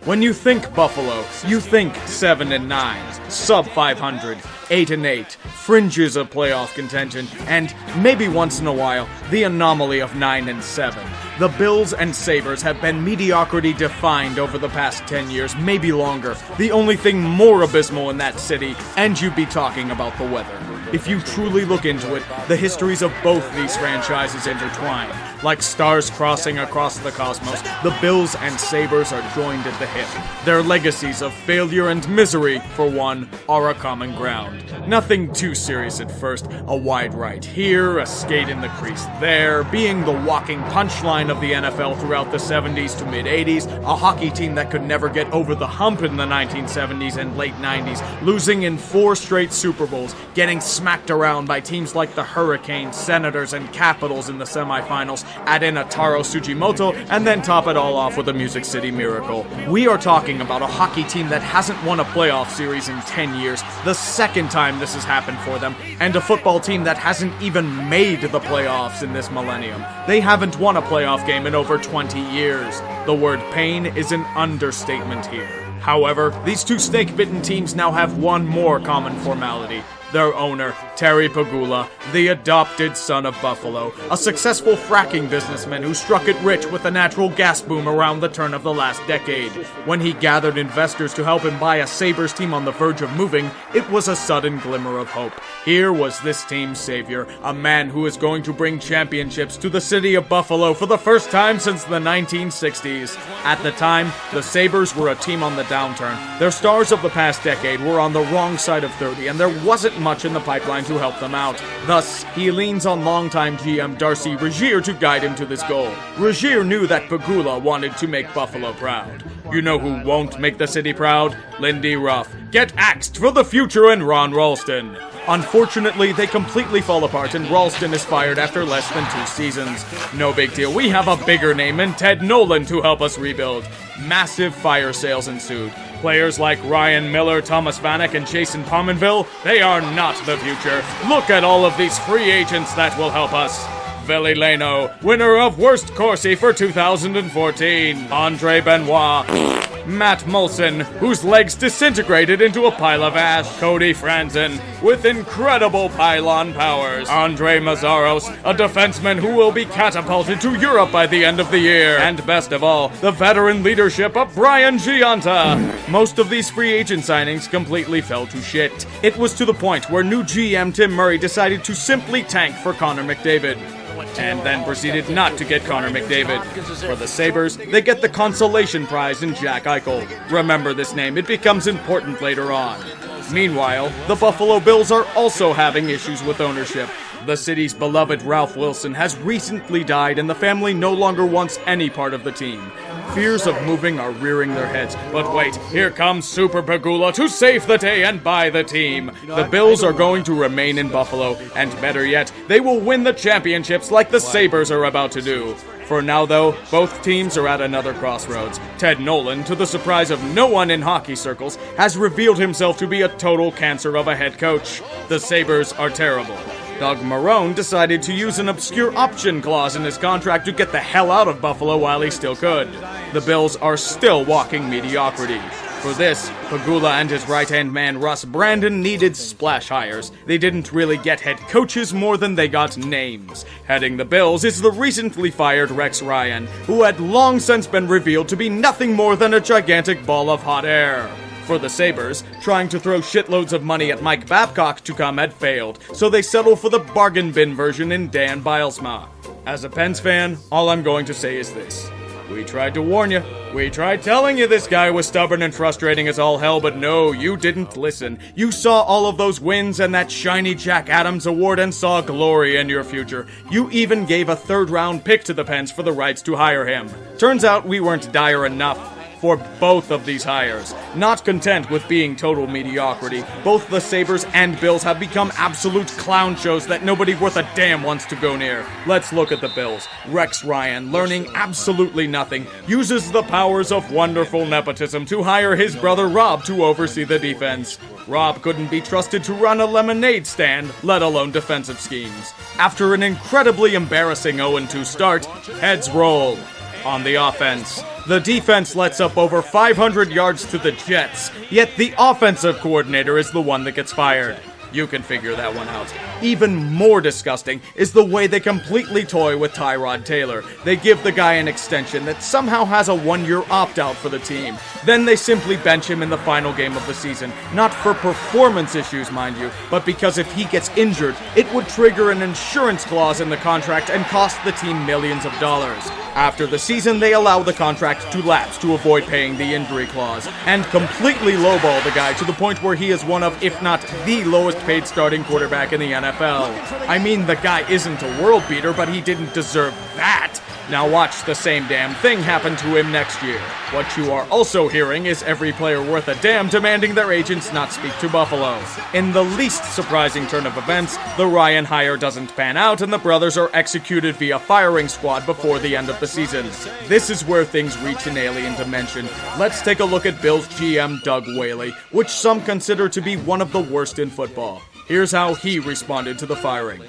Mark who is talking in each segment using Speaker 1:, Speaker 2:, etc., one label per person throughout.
Speaker 1: When you think Buffalo, you think 7-9, sub 500, 8-8, fringes of playoff contention, and maybe once in a while, the anomaly of 9-7. The Bills and Sabres have been mediocrity defined over the past 10 years, maybe longer. The only thing more abysmal in that city, and you'd be talking about the weather. If you truly look into it, the histories of both these franchises intertwine. Like stars crossing across the cosmos, the Bills and Sabres are joined at the hip. Their legacies of failure and misery, for one, are a common ground. Nothing too serious at first, a wide right here, a skate in the crease there, being the walking punchline of the NFL throughout the 70s to mid-80s, a hockey team that could never get over the hump in the 1970s and late 90s, losing in 4 straight Super Bowls, getting smacked around by teams like the Hurricanes, Senators, and Capitals in the semifinals, add in a Taro Tsujimoto, and then top it all off with a Music City Miracle. We are talking about a hockey team that hasn't won a playoff series in 10 years, the second time this has happened for them, and a football team that hasn't even made the playoffs in this millennium. They haven't won a playoff game in over 20 years. The word pain is an understatement here. However, these two snake-bitten teams now have one more common formality. Their owner, Terry Pegula, the adopted son of Buffalo, a successful fracking businessman who struck it rich with the natural gas boom around the turn of the last decade. When he gathered investors to help him buy a Sabres team on the verge of moving, it was a sudden glimmer of hope. Here was this team's savior, a man who is going to bring championships to the city of Buffalo for the first time since the 1960s. At the time, the Sabres were a team on the downturn. Their stars of the past decade were on the wrong side of 30, and there wasn't much in the pipeline to help them out. Thus, he leans on longtime GM Darcy Regier to guide him to this goal. Regier knew that Pegula wanted to make Buffalo proud. You know who won't make the city proud? Lindy Ruff. Get axed for the future and Ron Ralston. Unfortunately, they completely fall apart and Ralston is fired after less than 2 seasons. No big deal, we have a bigger name in Ted Nolan to help us rebuild. Massive fire sales ensued. Players like Ryan Miller, Thomas Vanek, and Jason Pominville, they are not the future. Look at all of these free agents that will help us. Billy Leno, winner of Worst Corsi for 2014. Andre Benoit. Matt Molson, whose legs disintegrated into a pile of ash. Cody Franzen, with incredible pylon powers. Andre Mazzaros, a defenseman who will be catapulted to Europe by the end of the year. And best of all, the veteran leadership of Brian Giunta. Most of these free agent signings completely fell to shit. It was to the point where new GM Tim Murray decided to simply tank for Connor McDavid. And then proceeded not to get Connor McDavid. For the Sabres, they get the consolation prize in Jack Eichel. Remember this name, it becomes important later on. Meanwhile, the Buffalo Bills are also having issues with ownership. The city's beloved Ralph Wilson has recently died and the family no longer wants any part of the team. Fears of moving are rearing their heads, but wait, here comes Super Pegula to save the day and buy the team. The Bills are going to remain in Buffalo, and better yet, they will win the championships like the Sabres are about to do. For now, though, both teams are at another crossroads. Ted Nolan, to the surprise of no one in hockey circles, has revealed himself to be a total cancer of a head coach. The Sabres are terrible. Doug Marrone decided to use an obscure option clause in his contract to get the hell out of Buffalo while he still could. The Bills are still walking mediocrity. For this, Pegula and his right-hand man Russ Brandon needed splash hires. They didn't really get head coaches more than they got names. Heading the Bills is the recently fired Rex Ryan, who had long since been revealed to be nothing more than a gigantic ball of hot air. For the Sabres, trying to throw shitloads of money at Mike Babcock to come had failed, so they settle for the bargain bin version in Dan Bilesma. As a Pens fan, all I'm going to say is this. We tried to warn you. We tried telling you this guy was stubborn and frustrating as all hell, but no, you didn't listen. You saw all of those wins and that shiny Jack Adams award and saw glory in your future. You even gave a 3rd-round pick to the Pens for the rights to hire him. Turns out we weren't dire enough for both of these hires. Not content with being total mediocrity, both the Sabres and Bills have become absolute clown shows that nobody worth a damn wants to go near. Let's look at the Bills. Rex Ryan, learning absolutely nothing, uses the powers of wonderful nepotism to hire his brother Rob to oversee the defense. Rob couldn't be trusted to run a lemonade stand, let alone defensive schemes. After an incredibly embarrassing 0-2 start, heads roll. On the offense, The defense lets up over 500 yards to the Jets, yet the offensive coordinator is the one that gets fired. You can figure that one out. Even more disgusting is the way they completely toy with Tyrod Taylor. They give the guy an extension that somehow has a 1-year opt-out for the team. Then they simply bench him in the final game of the season. Not for performance issues, mind you, but because if he gets injured, it would trigger an insurance clause in the contract and cost the team millions of dollars. After the season, they allow the contract to lapse to avoid paying the injury clause, and completely lowball the guy to the point where he is one of, if not the lowest paid starting quarterback in the NFL. I mean, the guy isn't a world beater, but he didn't deserve that. Now watch the same damn thing happen to him next year. What you are also hearing is every player worth a damn demanding their agents not speak to Buffalo. In the least surprising turn of events, the Ryan hire doesn't pan out and the brothers are executed via firing squad before the end of the season. This is where things reach an alien dimension. Let's take a look at Bills GM Doug Whaley, which some consider to be one of the worst in football. Here's how he responded to the firing.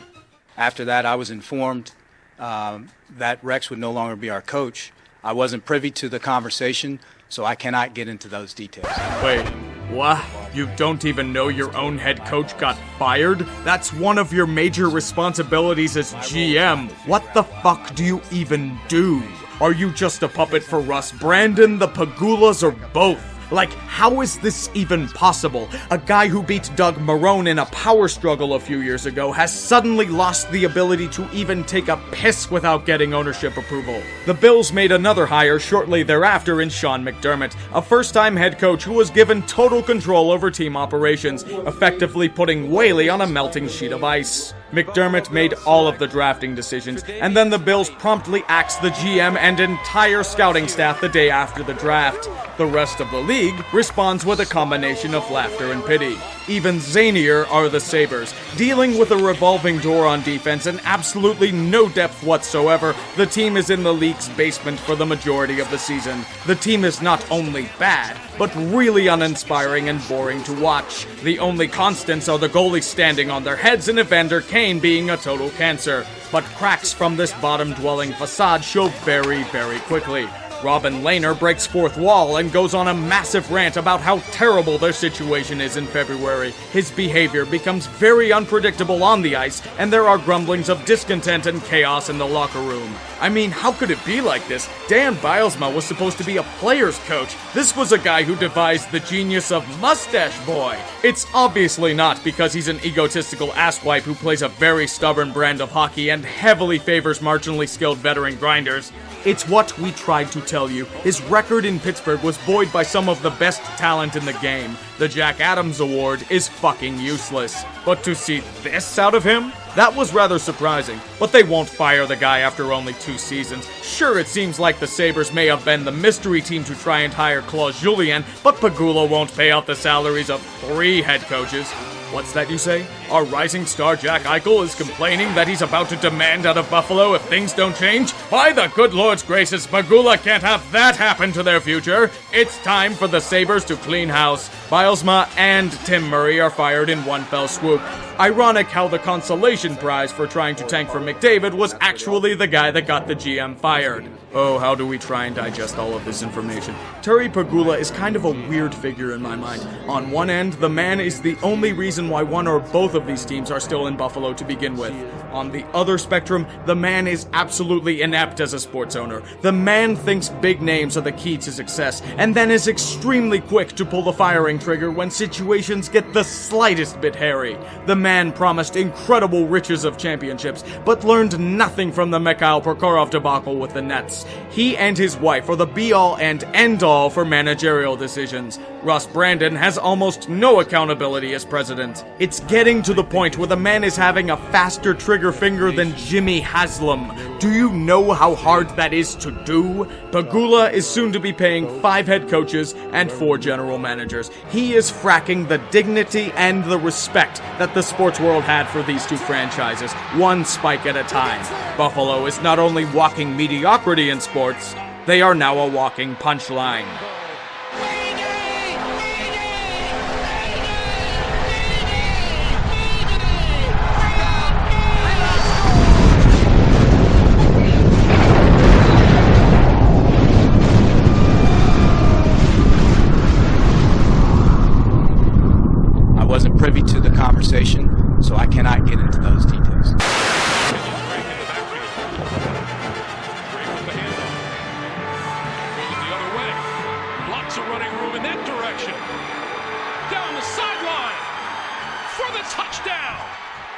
Speaker 2: After that, I was informed that Rex would no longer be our coach. I wasn't privy to the conversation, so I cannot get into those details.
Speaker 1: Wait, what? You don't even know your own head coach got fired? That's one of your major responsibilities as GM. What the fuck do you even do? Are you just a puppet for Russ Brandon, the Pegulas, or both? Like, how is this even possible? A guy who beat Doug Marrone in a power struggle a few years ago has suddenly lost the ability to even take a piss without getting ownership approval. The Bills made another hire shortly thereafter in Sean McDermott, a first-time head coach who was given total control over team operations, effectively putting Whaley on a melting sheet of ice. McDermott made all of the drafting decisions, and then the Bills promptly axed the GM and entire scouting staff the day after the draft. The rest of the league responds with a combination of laughter and pity. Even zanier are the Sabres. Dealing with a revolving door on defense and absolutely no depth whatsoever, the team is in the league's basement for the majority of the season. The team is not only bad, but really uninspiring and boring to watch. The only constants are the goalies standing on their heads and Evander Kane being a total cancer. But cracks from this bottom-dwelling facade show very, very quickly. Robin Lehner breaks fourth wall and goes on a massive rant about how terrible their situation is in February. His behavior becomes very unpredictable on the ice, and there are grumblings of discontent and chaos in the locker room. I mean, how could it be like this? Dan Bilesma was supposed to be a player's coach. This was a guy who devised the genius of Mustache Boy. It's obviously not because he's an egotistical asswipe who plays a very stubborn brand of hockey and heavily favors marginally skilled veteran grinders. It's what we tried to tell you. His record in Pittsburgh was buoyed by some of the best talent in the game. The Jack Adams Award is fucking useless. But to see this out of him? That was rather surprising, but they won't fire the guy after only 2 seasons. Sure, it seems like the Sabres may have been the mystery team to try and hire Claude Julien, but Pegula won't pay out the salaries of 3 head coaches. What's that you say? Our rising star Jack Eichel is complaining that he's about to demand out of Buffalo if things don't change? By the good Lord's graces, Pegula can't have that happen to their future. It's time for the Sabres to clean house. Bilesma and Tim Murray are fired in one fell swoop. Ironic how the consolation prize for trying to tank for McDavid was actually the guy that got the GM fired. Oh, how do we try and digest all of this information? Terry Pegula is kind of a weird figure in my mind. On one end, the man is the only reason why one or both of these teams are still in Buffalo to begin with. On the other spectrum, the man is absolutely inept as a sports owner. The man thinks big names are the key to success, and then is extremely quick to pull the firing trigger when situations get the slightest bit hairy. The man promised incredible riches of championships, but learned nothing from the Mikhail Prokhorov debacle with the Nets. He and his wife are the be-all and end-all for managerial decisions. Russ Brandon has almost no accountability as president. It's getting to the point where the man is having a faster trigger finger than Jimmy Haslam. Do you know how hard that is to do? Pegula is soon to be paying 5 head coaches and 4 general managers. He is fracking the dignity and the respect that the sports world had for these 2 franchises, one spike at a time. Buffalo is not only walking mediocrity in sports, they are now a walking punchline.